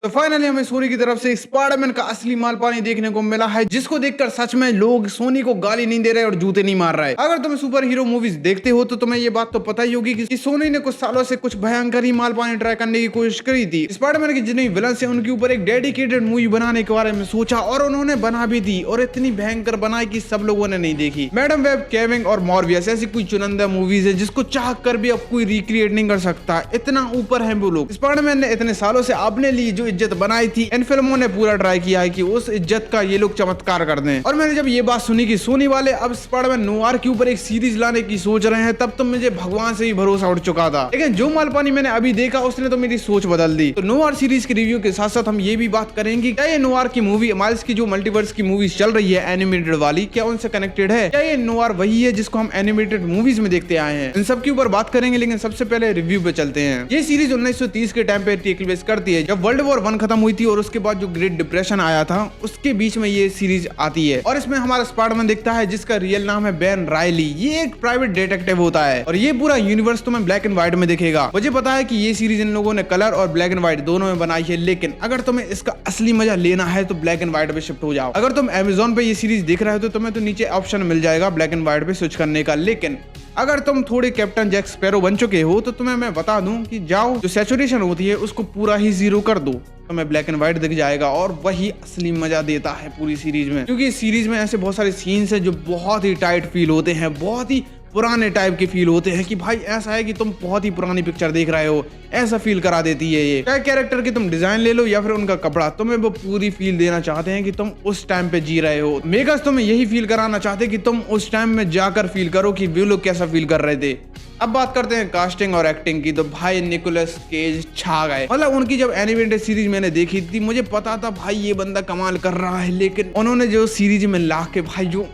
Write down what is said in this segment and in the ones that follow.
तो फाइनली हमें सोनी की तरफ से स्पाइडरमैन का असली माल पानी देखने को मिला है, जिसको देखकर सच में लोग सोनी को गाली नहीं दे रहे और जूते नहीं मार रहे। अगर तुम सुपर हीरो मूवीज देखते हो तो तुम्हें ये बात तो पता ही होगी कि सोनी ने कुछ सालों से कुछ भयंकर ही माल पानी ट्राई करने की कोशिश करी थी। स्पाइडरमैन के जितने विलन है उनके ऊपर एक डेडिकेटेड मूवी बनाने के बारे में सोचा और उन्होंने बना भी दी, और इतनी भयंकर बनाई कि सब लोगों ने नहीं देखी। मैडम वेब, केविंग और मॉर्बियस ऐसी कोई चुनिंदा मूवीज है जिसको चाह कर भी अब कोई रिक्रिएट नहीं कर सकता, इतना ऊपर है वो लोग। स्पाइडरमैन ने इतने सालों से अपने लिए जो इज्जत बनाई थी, इन फिल्मों ने पूरा ट्राई किया है कि उस इज्जत का ये लोग चमत्कार कर दें। और मैंने जब ये बात सुनी कि सोनी वाले अब स्पाइडरमैन नोवार के ऊपर एक सीरीज लाने की सोच रहे हैं, तब तो मुझे भगवान से ही भरोसा उठ चुका था। लेकिन जो मालपानी मैंने अभी देखा उसने तो मेरी सोच बदल दी। तो नोवार सीरीज के रिव्यू के साथ साथ हम ये भी बात करेंगे क्या ये नोवार की मूवी माइल्स की जो मल्टीवर्स की मूवीज चल रही है एनिमेटेड वाली, क्या उनसे कनेक्टेड है? क्या ये नोवार वही है जिसको हम एनिमेटेड मूवीज में देखते आए हैं? इन सब के ऊपर बात करेंगे, लेकिन सबसे पहले रिव्यू पे चलते हैं। ये सीरीज 1930 के टाइम पे टेक प्लेस करती है, जब वर्ल्ड वॉर 1 खत्म हुई थी और उसके बाद जो ग्रेट डिप्रेशन आया था उसके बीच में ये सीरीज आती है। और इसमें हमारा स्पाइडरमैन दिखता है जिसका रियल नाम है बेन रायली। ये एक प्राइवेट डिटेक्टिव होता है और ये पूरा यूनिवर्स तुम्हें ब्लैक एंड व्हाइट में दिखेगा। मुझे पता है कि ये सीरीज इन लोगों ने कलर और ब्लैक एंड व्हाइट दोनों में बनाई है, लेकिन अगर तुम्हें इसका असली मजा लेना है तो ब्लैक एंड व्हाइट पे शिफ्ट हो जाओ। अगर तुम Amazon पे ये सीरीज देख रहे हो तो तुम्हें तो नीचे ऑप्शन मिल जाएगा ब्लैक एंड व्हाइट पे स्विच करने का, लेकिन अगर तुम थोड़े कैप्टन जैक स्पैरो बन चुके हो तो तुम्हें मैं बता दूं कि जाओ जो सैचुरेशन होती है उसको पूरा ही 0 कर दो, तुम्हें ब्लैक एंड व्हाइट दिख जाएगा और वही असली मजा देता है पूरी सीरीज में। क्योंकि इस सीरीज में ऐसे बहुत सारे सीन्स हैं जो बहुत ही टाइट फील होते हैं, बहुत ही पुराने टाइप के फील होते हैं कि भाई ऐसा है कि तुम बहुत ही पुरानी पिक्चर देख रहे हो, ऐसा फील करा देती है ये। चाहे कैरेक्टर की तुम डिजाइन ले लो या फिर उनका कपड़ा, तुम्हें वो पूरी फील देना चाहते हैं कि तुम उस टाइम पे जी रहे हो। मेकर्स तुम्हें यही फील कराना चाहते कि तुम उस टाइम में जाकर फील करो कि वे लोग कैसा फील कर रहे थे। अब बात करते हैं कास्टिंग और एक्टिंग की, तो भाई निकोलस केज छा गए। मतलब उनकी जब एनिमेटेड सीरीज मैंने देखी थी मुझे पता था भाई ये बंदा कमाल कर रहा है, लेकिन उन्होंने जो सीरीज में ला के भाई जो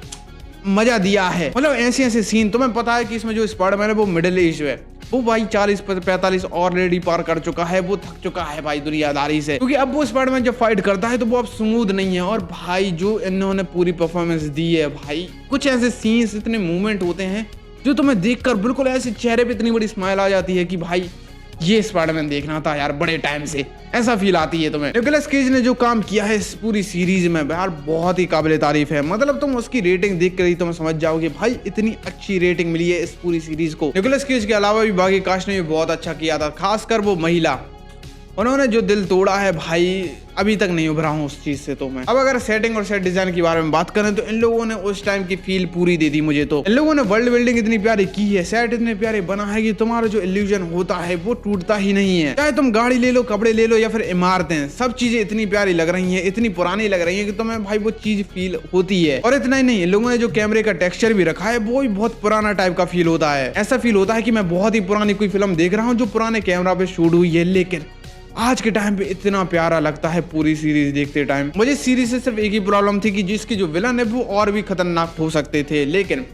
मजा दिया है, मतलब ऐसे ऐसे सीन। तुम्हें पता है कि इसमें जो स्पाइडरमैन है वो मिडिल एज है, वो भाई 40-45 ऑलरेडी पार कर चुका है, वो थक चुका है भाई दुनियादारी से। क्योंकि अब वो स्पाइडरमैन जब फाइट करता है तो वो अब स्मूथ नहीं है। और भाई जो इन्होंने पूरी परफॉर्मेंस दी है भाई, कुछ ऐसे सीन्स, इतने मूवमेंट होते हैं जो तुम्हें देखकर बिल्कुल ऐसे चेहरे पे इतनी बड़ी स्माइल आ जाती है कि भाई ये स्पाइडरमैन देखना था यार बड़े टाइम से, ऐसा फील आती है तुम्हें। निकोलस केज ने जो काम किया है इस पूरी सीरीज में यार बहुत ही काबिल तारीफ है। मतलब तुम उसकी रेटिंग देख कर ही तुम्हें समझ जाओगे भाई इतनी अच्छी रेटिंग मिली है इस पूरी सीरीज को। निकोलस केज के अलावा भी बाकी कास्ट ने भी बहुत अच्छा किया था, खासकर वो महिला, उन्होंने जो दिल तोड़ा है भाई अभी तक नहीं उभरा हूँ उस चीज से। तो मैं अब अगर सेटिंग और सेट डिजाइन के बारे में बात करें तो इन लोगों ने उस टाइम की फील पूरी दे दी मुझे। तो इन लोगों ने वर्ल्ड बिल्डिंग इतनी प्यारी की है, सेट इतने प्यारे बना है कि तुम्हारा जो इल्यूजन होता है वो टूटता ही नहीं है। चाहे तुम गाड़ी ले लो, कपड़े ले लो या फिर इमारतें, सब चीजें इतनी प्यारी लग रही है, इतनी पुरानी लग रही है कि तुम्हें भाई वो चीज फील होती है। और इतना ही नहीं, इन लोगों ने जो कैमरे का टेक्सचर भी रखा है वो भी बहुत पुराना टाइप का फील होता है। ऐसा फील होता है कि मैं बहुत ही पुरानी कोई फिल्म देख रहा हूँ जो पुराने कैमरा पे शूट हुई है, लेकिन आज के टाइम पे इतना प्यारा लगता है पूरी सीरीज देखते टाइम। मुझे सीरीज से सिर्फ एक ही प्रॉब्लम थी कि जिसके जो विलन है वो और भी खतरनाक हो सकते थे, लेकिन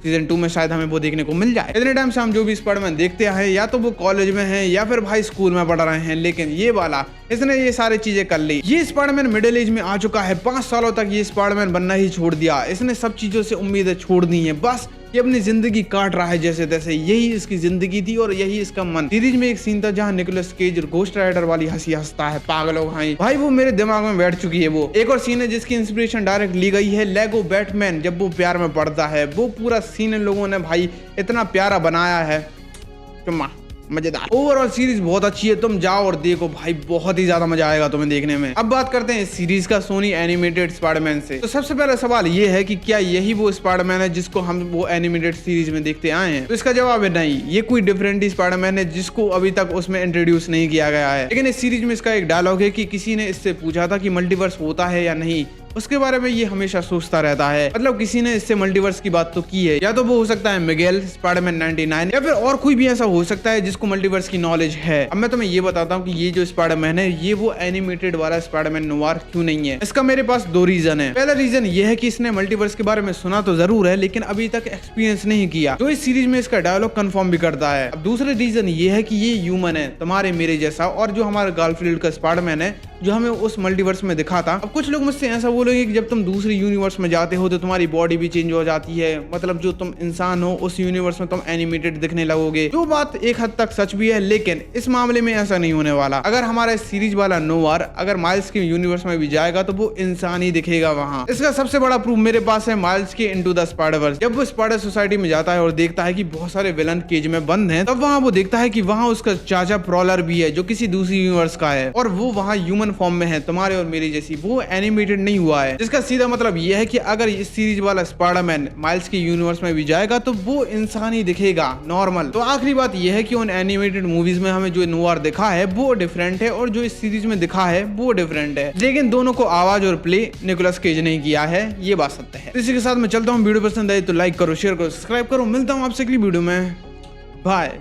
सीजन 2 में शायद हमें वो देखने को मिल जाए। इतने टाइम से हम जो भी स्पाइडरमैन देखते हैं या तो वो कॉलेज में है या फिर भाई स्कूल में पढ़ रहे हैं, लेकिन ये वाला इसने ये सारी चीजें कर ली। ये स्पाइडरमैन मिडिल एज में आ चुका है, 5 सालों तक ये स्पाइडरमैन बनना ही छोड़ दिया। इसने सब चीजों से उम्मीदें छोड़ दी है, बस ये अपनी जिंदगी काट रहा है जैसे तैसे। यही इसकी जिंदगी थी और यही इसका मन। सीरीज में एक सीन था जहाँ निकोलस केज घोस्ट राइडर वाली हंसी हंसता है, पागलों भाई वो मेरे दिमाग में बैठ चुकी है। वो एक और सीन है जिसकी इंस्पिरेशन डायरेक्ट ली गई है लेगो बैटमैन, जब वो प्यार में पड़ता है, वो पूरा सीन इन लोगों ने भाई इतना प्यारा बनाया है, चुम्मा मजेदार। ओवरऑल सीरीज बहुत अच्छी है, तुम जाओ और देखो भाई, बहुत ही ज्यादा मजा आएगा तुम्हें देखने में। अब बात करते हैं इस सीरीज का सोनी एनिमेटेड स्पाइडरमैन से। तो सबसे पहला सवाल ये है कि क्या यही वो स्पाइडरमैन है जिसको हम वो एनिमेटेड सीरीज में देखते आए हैं? तो इसका जवाब है नहीं, ये कोई डिफरेंट स्पाइडरमैन है जिसको अभी तक उसमें इंट्रोड्यूस नहीं किया गया है। लेकिन इस सीरीज में इसका एक डायलॉग है कि किसी ने इससे पूछा था कि मल्टीवर्स होता है या नहीं, उसके बारे में ये हमेशा सोचता रहता है। मतलब किसी ने इससे मल्टीवर्स की बात तो की है, या तो वो हो सकता है मिगेल स्पाइडरमैन 99 या फिर और कोई भी ऐसा हो सकता है जिसको मल्टीवर्स की नॉलेज है। अब मैं तुम्हें ये बताता हूँ कि ये जो स्पाइडरमैन है ये वो एनिमेटेड वाला स्पाइडरमैन नोवार क्यों नहीं है। इसका मेरे पास 2 रीजन है। पहला रीजन ये है कि इसने मल्टीवर्स के बारे में सुना तो जरूर है, लेकिन अभी तक एक्सपीरियंस नहीं किया, जो इस सीरीज में इसका डायलॉग कंफर्म भी करता है। अब दूसरा रीजन ये है कि ये ह्यूमन है, तुम्हारे मेरे जैसा, और जो हमारा गार्फील्ड का स्पाइडरमैन है जो हमें उस मल्टीवर्स में दिखा था। अब कुछ लोग मुझसे ऐसा वो बोलोगे कि जब तुम दूसरी यूनिवर्स में जाते हो तो तुम्हारी बॉडी भी चेंज हो जाती है, मतलब जो तुम इंसान हो उस यूनिवर्स में तुम एनिमेटेड दिखने लगोगे। जो बात एक हद तक सच भी है, लेकिन इस मामले में ऐसा नहीं होने वाला। अगर हमारा सीरीज वाला नोवार अगर माइल्स के यूनिवर्स में भी जाएगा तो वो इंसान ही दिखेगा वहां। इसका सबसे बड़ा प्रूफ मेरे पास है माइल्स के इनटू द स्पाइडरवर्स। जब वो स्पाइडर सोसाइटी में जाता है और देखता है कि बहुत सारे विलन केज में बंद हैं, तब वहां वो देखता है कि वहां उसका चाचा प्रॉलर भी है जो किसी दूसरी यूनिवर्स का है और वो वहां ह्यूमन फॉर्म में है, तुम्हारे और मेरी जैसी। वो एनिमेटेड नहीं हुआ है, जिसका सीधा मतलब यह है कि अगर इस सीरीज वाला स्पाइडरमैन माइल्स के यूनिवर्स में भी जाएगा तो वो इंसान ही दिखेगा, नॉर्मल। तो आखिरी बात यह है कि उन एनिमेटेड मूवीज में हमें जो नोवार दिखा है वो डिफरेंट है और जो इस सीरीज में दिखा है वो डिफरेंट है, लेकिन दोनों को आवाज और प्ले निकोलस केज ने किया है, ये बात सत्य है। इसी के साथ मैं चलता हूँ, वीडियो पसंद आए तो लाइक करो, शेयर करो, सब्सक्राइब करो। मिलता हूँ आपसे अगली वीडियो में, बाय।